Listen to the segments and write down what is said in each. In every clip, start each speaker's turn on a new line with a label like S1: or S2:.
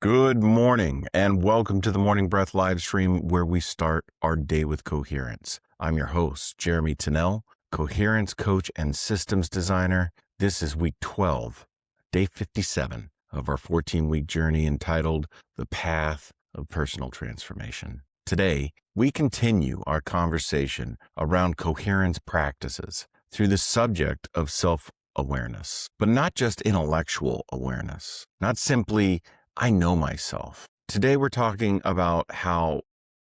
S1: Good morning and welcome to the Morning Breath Livestream where we start our day with coherence. I'm your host, Jeremy Tennell, coherence coach and systems designer. This is week 12, day 57 of our 14-week journey entitled The Path of Personal Transformation. Today, we continue our conversation around coherence practices through the subject of self-awareness, but not just intellectual awareness, not simply I know myself. Today, we're talking about how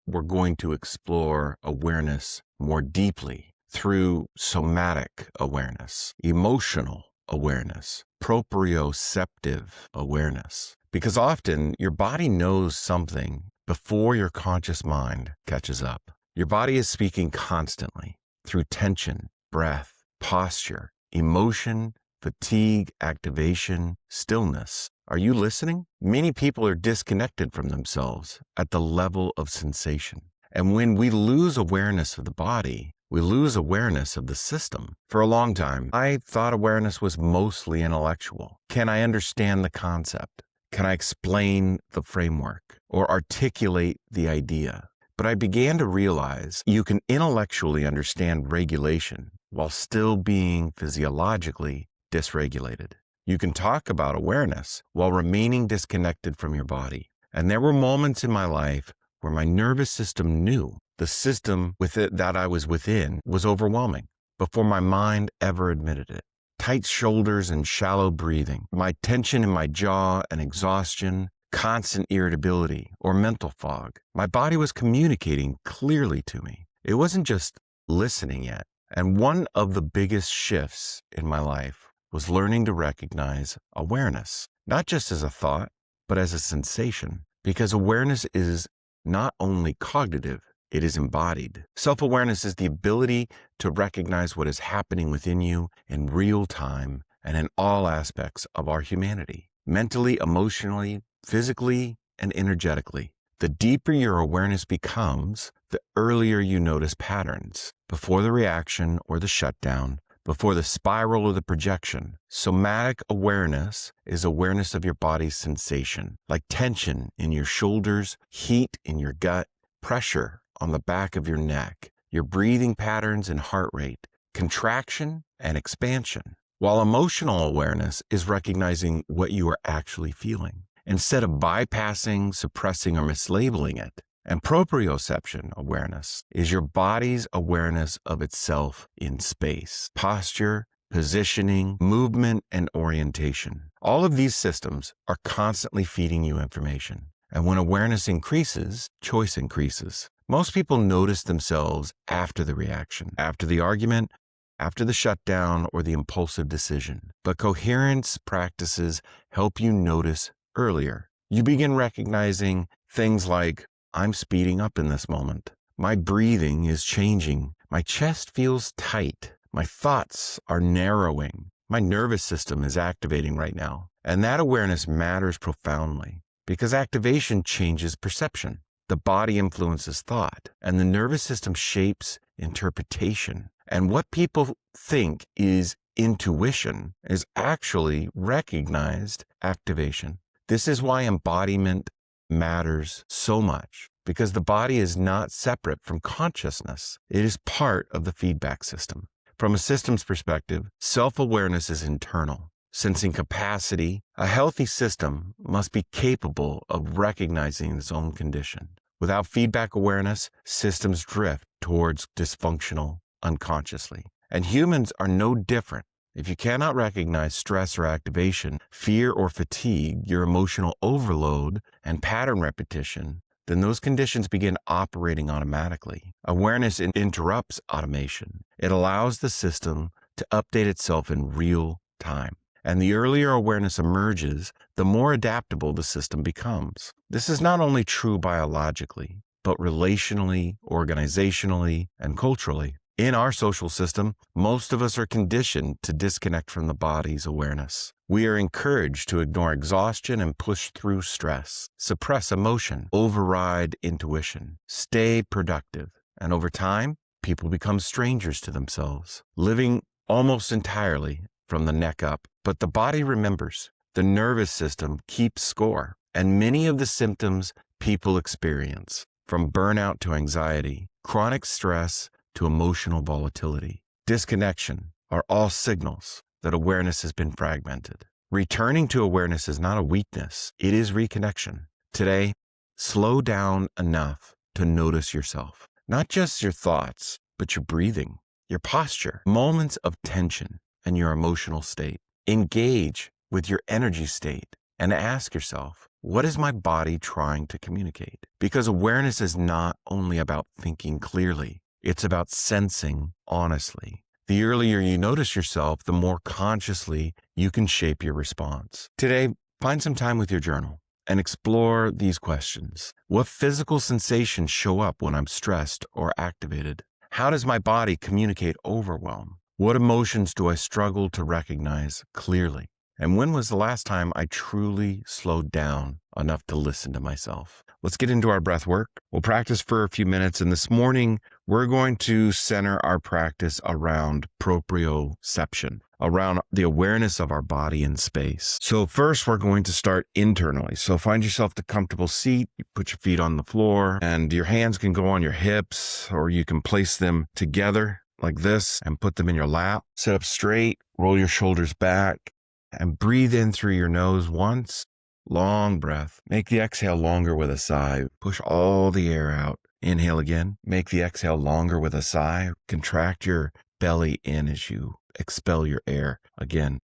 S1: we're going to explore awareness more deeply through somatic awareness, emotional awareness, proprioceptive awareness. Because often your body knows something before your conscious mind catches up. Your body is speaking constantly through tension, breath, posture, emotion, fatigue, activation, stillness. Are you listening? Many people are disconnected from themselves at the level of sensation. And when we lose awareness of the body, we lose awareness of the system. For a long time, I thought awareness was mostly intellectual. Can I understand the concept? Can I explain the framework or articulate the idea? But I began to realize you can intellectually understand regulation while still being physiologically dysregulated. You can talk about awareness while remaining disconnected from your body. And there were moments in my life where my nervous system knew the system that I was within was overwhelming before my mind ever admitted it. Tight shoulders and shallow breathing, my tension in my jaw and exhaustion, constant irritability or mental fog. My body was communicating clearly to me. It wasn't just listening yet. And one of the biggest shifts in my life was learning to recognize awareness, not just as a thought, but as a sensation, because awareness is not only cognitive, it is embodied. Self-awareness is the ability to recognize what is happening within you in real time and in all aspects of our humanity, mentally, emotionally, physically, and energetically. The deeper your awareness becomes, the earlier you notice patterns, before the reaction or the shutdown, before the spiral or the projection. Somatic awareness is awareness of your body's sensation, like tension in your shoulders, heat in your gut, pressure on the back of your neck, your breathing patterns and heart rate, contraction and expansion. While emotional awareness is recognizing what you are actually feeling, instead of bypassing, suppressing, or mislabeling it. And proprioception awareness is your body's awareness of itself in space, posture, positioning, movement, and orientation. All of these systems are constantly feeding you information. And when awareness increases, choice increases. Most people notice themselves after the reaction, after the argument, after the shutdown, or the impulsive decision. But coherence practices help you notice earlier. You begin recognizing things like, I'm speeding up in this moment. My breathing is changing. My chest feels tight. My thoughts are narrowing. My nervous system is activating right now. And that awareness matters profoundly because activation changes perception. The body influences thought, and the nervous system shapes interpretation. And what people think is intuition is actually recognized activation. This is why embodiment matters so much, because the body is not separate from consciousness. It is part of the feedback system. From a systems perspective, self-awareness is internal. Sensing capacity, a healthy system must be capable of recognizing its own condition. Without feedback awareness, systems drift towards dysfunctional unconsciously. And humans are no different. If you cannot recognize stress or activation, fear or fatigue, your emotional overload, and pattern repetition, then those conditions begin operating automatically. Awareness interrupts automation. It allows the system to update itself in real time. And the earlier awareness emerges, the more adaptable the system becomes. This is not only true biologically, but relationally, organizationally, and culturally. In our social system, most of us are conditioned to disconnect from the body's awareness. We are encouraged to ignore exhaustion and push through stress, suppress emotion, override intuition, stay productive. And over time, people become strangers to themselves, living almost entirely from the neck up. But the body remembers. The nervous system keeps score. and many of the symptoms people experience, from burnout to anxiety, chronic stress to emotional volatility, disconnection, are all signals that awareness has been fragmented. Returning to awareness is not a weakness, it is reconnection. Today, slow down enough to notice yourself, not just your thoughts, but your breathing, your posture, moments of tension, and your emotional state. Engage with your energy state and ask yourself, what is my body trying to communicate? Because awareness is not only about thinking clearly, it's about sensing honestly. The earlier you notice yourself, the more consciously you can shape your response. Today, find some time with your journal and explore these questions. What physical sensations show up when I'm stressed or activated? How does my body communicate overwhelm? What emotions do I struggle to recognize clearly? And when was the last time I truly slowed down enough to listen to myself? Let's get into our breath work. We'll practice for a few minutes. And this morning, we're going to center our practice around proprioception, around the awareness of our body in space. So first, we're going to start internally. So find yourself a comfortable seat. You put your feet on the floor, and your hands can go on your hips, or you can place them together like this and put them in your lap. Sit up straight, roll your shoulders back, and breathe in through your nose once. Long breath. Make the exhale longer with a sigh. Push all the air out. Inhale again. Make the exhale longer with a sigh. Contract your belly in as you expel your air again.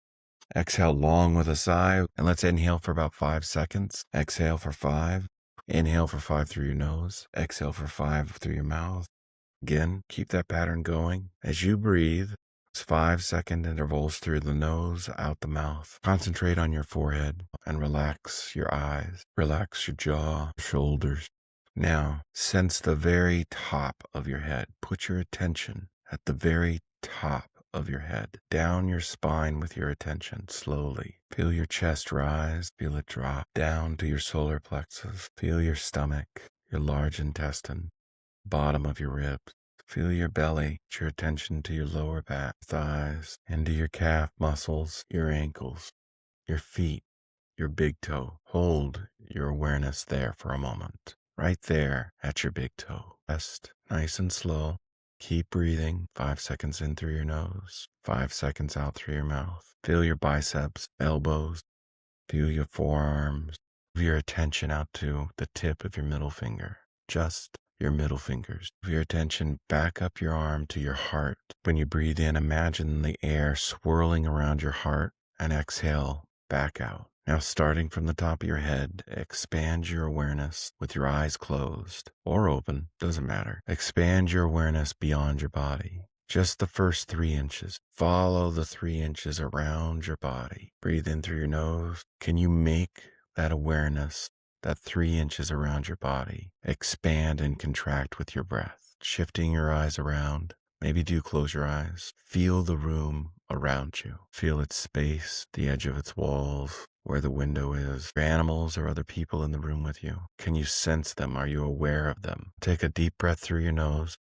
S1: Exhale long with a sigh. And let's inhale for about 5 seconds. Exhale for 5. Inhale for 5 through your nose. Exhale for 5 through your mouth. Again, keep that pattern going. As you breathe, it's 5-second intervals through the nose, out the mouth. Concentrate on your forehead and relax your eyes. Relax your jaw, shoulders. Now, sense the very top of your head. Put your attention at the very top of your head. Down your spine with your attention, slowly. Feel your chest rise, feel it drop. Down to your solar plexus. Feel your stomach, your large intestine, bottom of your ribs. Feel your belly, put your attention to your lower back, thighs, into your calf muscles, your ankles, your feet, your big toe. Hold your awareness there for a moment, right there at your big toe. Rest nice and slow. Keep breathing. 5 seconds in through your nose, 5 seconds out through your mouth. Feel your biceps, elbows, feel your forearms. Move your attention out to the tip of your middle finger, just your middle fingers. Move your attention back up your arm to your heart. When you breathe in, imagine the air swirling around your heart, and exhale back out. Now, starting from the top of your head, expand your awareness with your eyes closed or open, doesn't matter. Expand your awareness beyond your body. Just the first 3 inches. Follow the 3 inches around your body. Breathe in through your nose. Can you make that awareness, that 3 inches around your body, expand and contract with your breath? Shifting your eyes around. Maybe do close your eyes. Feel the room around you. Feel its space, the edge of its walls, where the window is. Are animals or other people in the room with you? Can you sense them? Are you aware of them? Take a deep breath through your nose.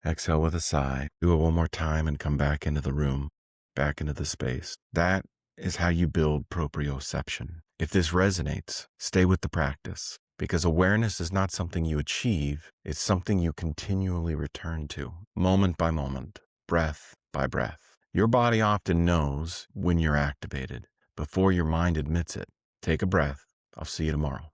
S1: Exhale with a sigh. Do it one more time and come back into the room, back into the space. That is how you build proprioception. If this resonates, stay with the practice, because awareness is not something you achieve. It's something you continually return to, moment by moment, breath by breath. Your body often knows when you're activated before your mind admits it. Take a breath. I'll see you tomorrow.